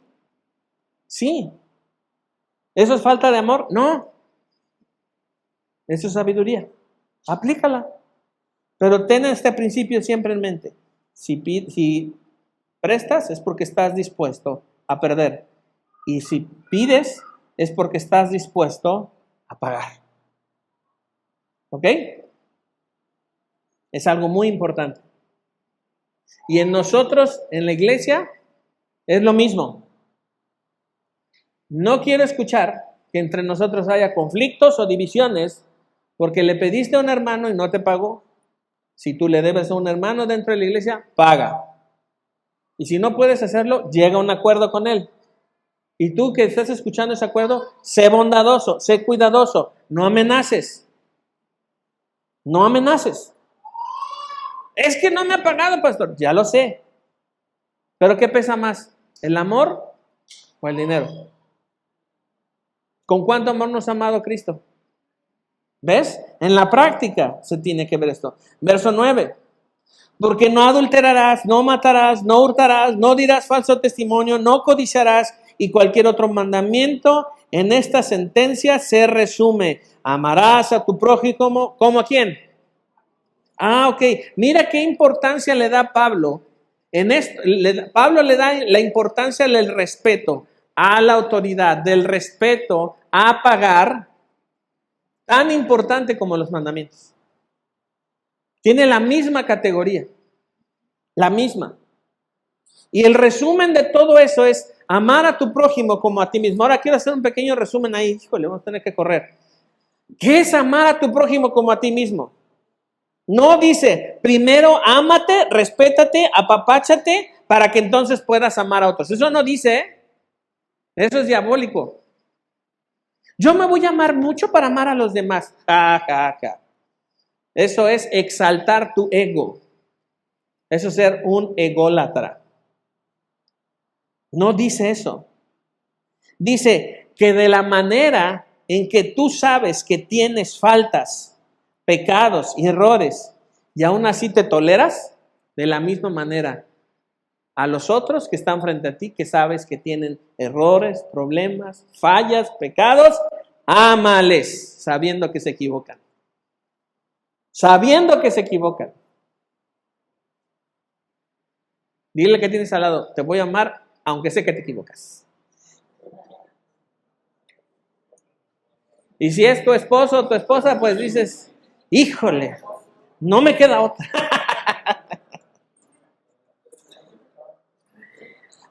S1: Sí. ¿Eso es falta de amor? No. Eso es sabiduría. Aplícala. Pero ten este principio siempre en mente. Si prestas es porque estás dispuesto a perder. Y si pides es porque estás dispuesto a pagar. ¿Ok? Es algo muy importante. Y en nosotros, en la iglesia, es lo mismo. No quiero escuchar que entre nosotros haya conflictos o divisiones porque le pediste a un hermano y no te pagó. Si tú le debes a un hermano dentro de la iglesia, paga. Y si no puedes hacerlo, llega a un acuerdo con él. Y tú que estás escuchando ese acuerdo, sé bondadoso, sé cuidadoso, no amenaces. No amenaces. Es que no me ha pagado, pastor. Ya lo sé. Pero ¿qué pesa más? ¿El amor o el dinero? ¿Con cuánto amor nos ha amado Cristo? ¿Ves? En la práctica se tiene que ver esto. Verso 9. Porque no adulterarás, no matarás, no hurtarás, no dirás falso testimonio, no codiciarás y cualquier otro mandamiento. En esta sentencia se resume. Amarás a tu prójimo como a quién. Ok. Mira qué importancia le da Pablo. En esto, Pablo le da la importancia del respeto a la autoridad, del respeto a pagar, tan importante como los mandamientos. Tiene la misma categoría, la misma. Y el resumen de todo eso es amar a tu prójimo como a ti mismo. Ahora quiero hacer un pequeño resumen ahí. Híjole, vamos a tener que correr. ¿Qué es amar a tu prójimo como a ti mismo? No dice, primero ámate, respétate, apapáchate, para que entonces puedas amar a otros. Eso no dice, ¿eh? Eso es diabólico. Yo me voy a amar mucho para amar a los demás. Eso es exaltar tu ego. Eso es ser un ególatra. No dice eso. Dice que de la manera en que tú sabes que tienes faltas, pecados y errores, y aún así te toleras, de la misma manera a los otros que están frente a ti, que sabes que tienen errores, problemas, fallas, pecados, ámales, sabiendo que se equivocan. Sabiendo que se equivocan. Dile que tienes al lado, te voy a amar aunque sé que te equivocas. Y si es tu esposo o tu esposa, pues dices, híjole, no me queda otra.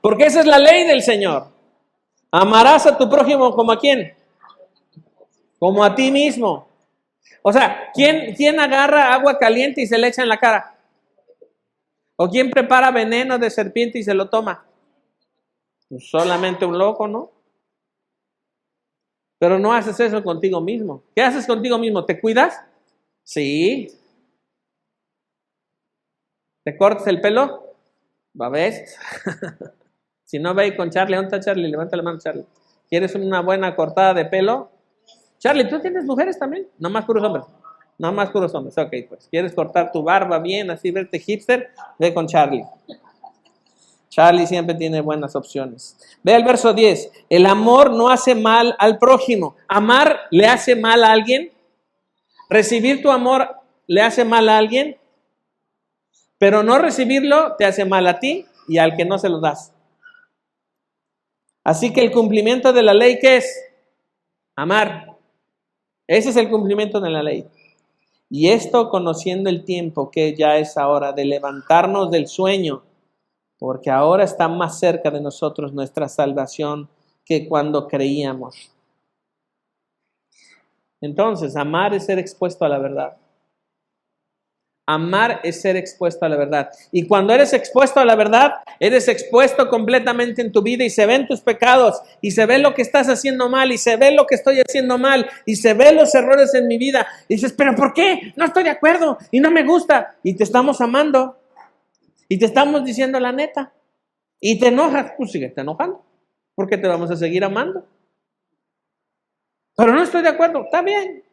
S1: Porque esa es la ley del Señor. Amarás a tu prójimo como a quién. Como a ti mismo. O sea, ¿quién agarra agua caliente y se le echa en la cara? ¿O quién prepara veneno de serpiente y se lo toma? Pues solamente un loco, ¿no? Pero no haces eso contigo mismo. ¿Qué haces contigo mismo? ¿Te cuidas? Sí. ¿Te cortas el pelo? ¿Va ves? Si no, ve con Charlie. ¿Dónde está Charlie? Levanta la mano, Charlie. ¿Quieres una buena cortada de pelo? Charlie, ¿tú tienes mujeres también? No más puros hombres. No más puros hombres. Ok, pues. ¿Quieres cortar tu barba bien, así verte hipster? Ve con Charlie. Charlie siempre tiene buenas opciones. Ve el verso 10. El amor no hace mal al prójimo. ¿Amar le hace mal a alguien? ¿Recibir tu amor le hace mal a alguien? Pero no recibirlo te hace mal a ti y al que no se lo das. Así que el cumplimiento de la ley, ¿qué es? Amar. Ese es el cumplimiento de la ley. Y esto conociendo el tiempo, que ya es hora de levantarnos del sueño, porque ahora está más cerca de nosotros nuestra salvación que cuando creíamos. Entonces, amar es ser expuesto a la verdad. Amar es ser expuesto a la verdad. Y cuando eres expuesto a la verdad, eres expuesto completamente en tu vida y se ven tus pecados y se ve lo que estás haciendo mal y se ve lo que estoy haciendo mal y se ven los errores en mi vida. Y dices, ¿pero por qué? No estoy de acuerdo y no me gusta. Y te estamos amando y te estamos diciendo la neta. Y te enojas, pues síguete enojando, porque te vamos a seguir amando. Pero no estoy de acuerdo, está bien.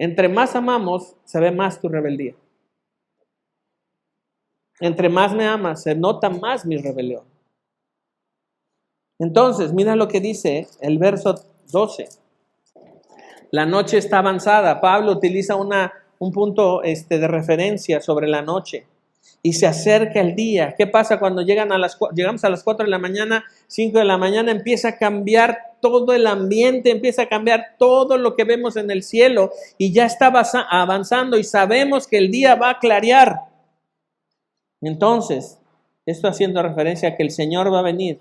S1: Entre más amamos, se ve más tu rebeldía. Entre más me amas, se nota más mi rebelión. Entonces, mira lo que dice el verso 12. La noche está avanzada. Pablo utiliza un punto de referencia sobre la noche. Y se acerca el día. ¿Qué pasa cuando llegamos a las 4 de la mañana, 5 de la mañana? Empieza a cambiar todo el ambiente, empieza a cambiar todo lo que vemos en el cielo y ya está avanzando y sabemos que el día va a clarear. Entonces, esto haciendo referencia a que el Señor va a venir.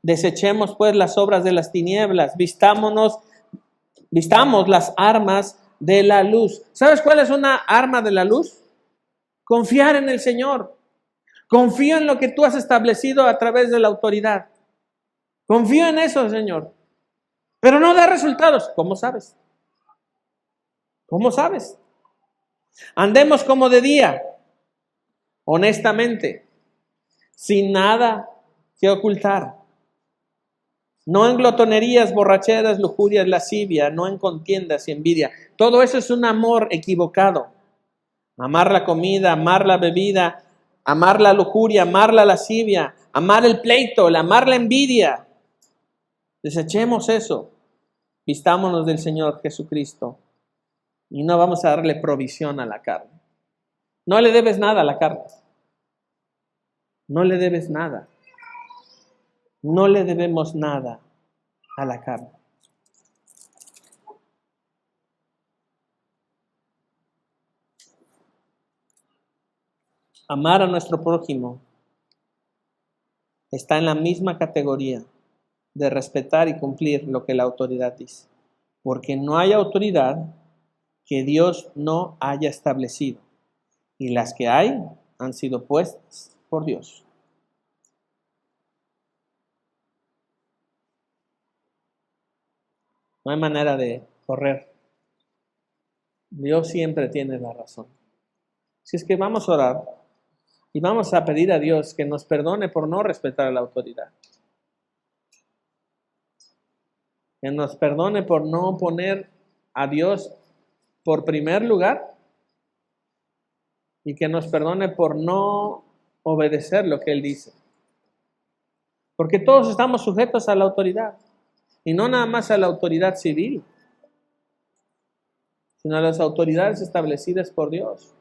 S1: Desechemos pues las obras de las tinieblas, vistamos las armas de la luz. ¿Sabes cuál es una arma de la luz? Confiar en el Señor. Confío en lo que tú has establecido a través de la autoridad. Confío en eso, Señor. Pero no da resultados. ¿Cómo sabes? ¿Cómo sabes? Andemos como de día, honestamente, sin nada que ocultar. No en glotonerías, borracheras, lujurias, lascivia, no en contiendas y envidia. Todo eso es un amor equivocado. Amar la comida, amar la bebida, amar la lujuria, amar la lascivia, amar el pleito, amar la envidia. Desechemos eso. Vistámonos del Señor Jesucristo y no vamos a darle provisión a la carne. No le debes nada a la carne. No le debes nada. No le debemos nada a la carne. Amar a nuestro prójimo está en la misma categoría de respetar y cumplir lo que la autoridad dice. Porque no hay autoridad que Dios no haya establecido. Y las que hay han sido puestas por Dios. No hay manera de correr. Dios siempre tiene la razón. Si es que vamos a orar y vamos a pedir a Dios que nos perdone por no respetar a la autoridad. Que nos perdone por no poner a Dios por primer lugar y que nos perdone por no obedecer lo que Él dice. Porque todos estamos sujetos a la autoridad y no nada más a la autoridad civil, sino a las autoridades establecidas por Dios.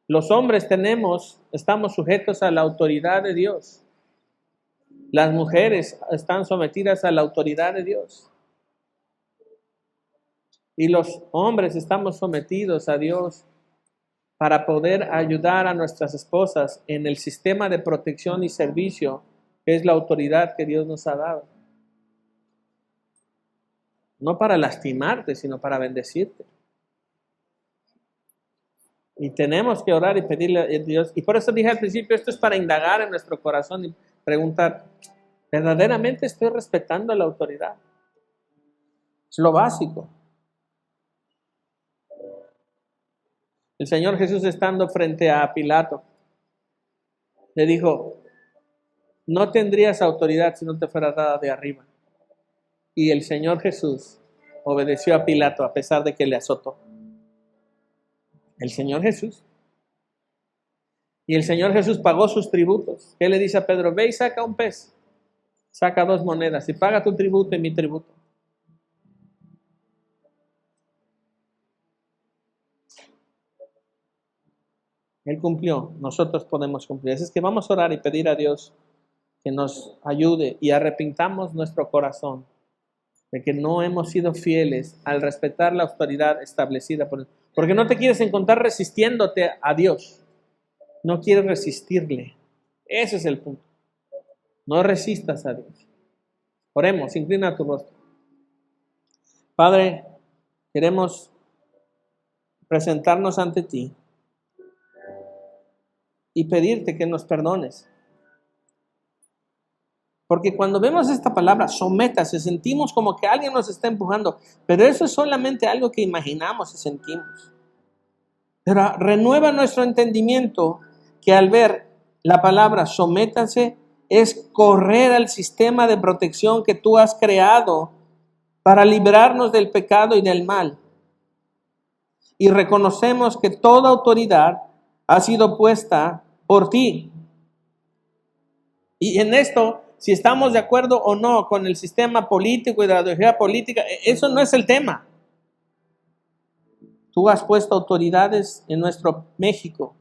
S1: Los hombres estamos sujetos a la autoridad de Dios. Las mujeres están sometidas a la autoridad de Dios. Y los hombres estamos sometidos a Dios para poder ayudar a nuestras esposas en el sistema de protección y servicio que es la autoridad que Dios nos ha dado. No para lastimarte, sino para bendecirte. Y tenemos que orar y pedirle a Dios. Y por eso dije al principio, esto es para indagar en nuestro corazón y preguntar, ¿verdaderamente estoy respetando la autoridad? Es lo básico. El Señor Jesús, estando frente a Pilato, le dijo, no tendrías autoridad si no te fuera dada de arriba. Y el Señor Jesús obedeció a Pilato a pesar de que le azotó. El Señor Jesús. Y el Señor Jesús pagó sus tributos. ¿Qué le dice a Pedro? Ve y saca un pez. Saca 2 monedas y paga tu tributo y mi tributo. Él cumplió, nosotros podemos cumplir. Así es que vamos a orar y pedir a Dios que nos ayude y arrepintamos nuestro corazón de que no hemos sido fieles al respetar la autoridad establecida por Él. Porque no te quieres encontrar resistiéndote a Dios. No quieres resistirle. Ese es el punto. No resistas a Dios. Oremos, inclina tu rostro. Padre, queremos presentarnos ante ti y pedirte que nos perdones. Porque cuando vemos esta palabra, sométase, sentimos como que alguien nos está empujando, pero eso es solamente algo que imaginamos y sentimos. Pero renueva nuestro entendimiento que al ver la palabra sométase es correr al sistema de protección que tú has creado para librarnos del pecado y del mal. Y reconocemos que toda autoridad ha sido puesta por ti. Y en esto, si estamos de acuerdo o no con el sistema político y de la ideología política, eso no es el tema. Tú has puesto autoridades en nuestro México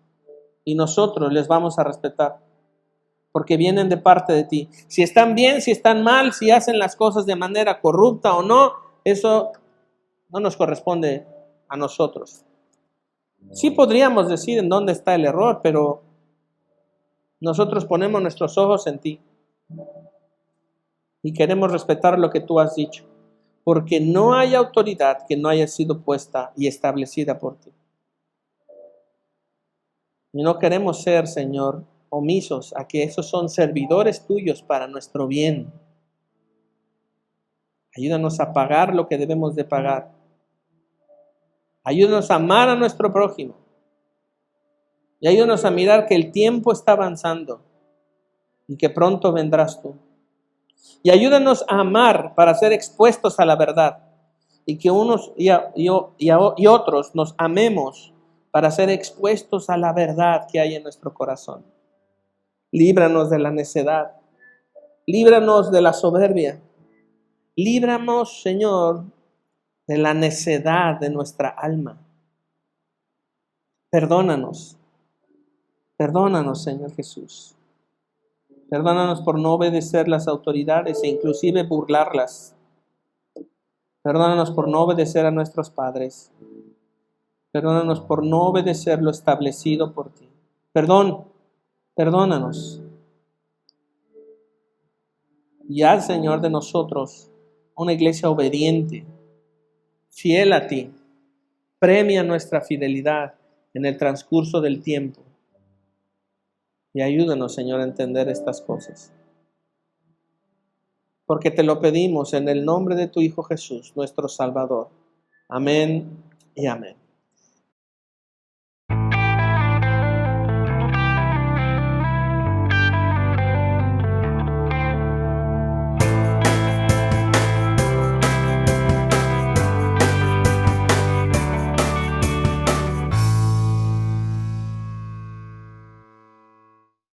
S1: y nosotros les vamos a respetar porque vienen de parte de ti. Si están bien, si están mal, si hacen las cosas de manera corrupta o no, eso no nos corresponde a nosotros. Sí podríamos decir en dónde está el error, pero nosotros ponemos nuestros ojos en ti y queremos respetar lo que tú has dicho, porque no hay autoridad que no haya sido puesta y establecida por ti. Y no queremos ser, Señor, omisos a que esos son servidores tuyos para nuestro bien. Ayúdanos a pagar lo que debemos de pagar. Ayúdanos a amar a nuestro prójimo. Y ayúdanos a mirar que el tiempo está avanzando y que pronto vendrás tú. Y ayúdanos a amar para ser expuestos a la verdad y que unos y otros nos amemos para ser expuestos a la verdad que hay en nuestro corazón. Líbranos de la necedad, líbranos de la soberbia, líbranos, Señor, de la necedad de nuestra alma. Perdónanos, Señor Jesús. Perdónanos por no obedecer las autoridades e inclusive burlarlas. Perdónanos por no obedecer a nuestros padres. Perdónanos por no obedecer lo establecido por ti. Perdónanos. Y haz, Señor, de nosotros una iglesia obediente, fiel a ti. Premia nuestra fidelidad en el transcurso del tiempo. Y ayúdanos, Señor, a entender estas cosas. Porque te lo pedimos en el nombre de tu Hijo Jesús, nuestro Salvador. Amén y amén.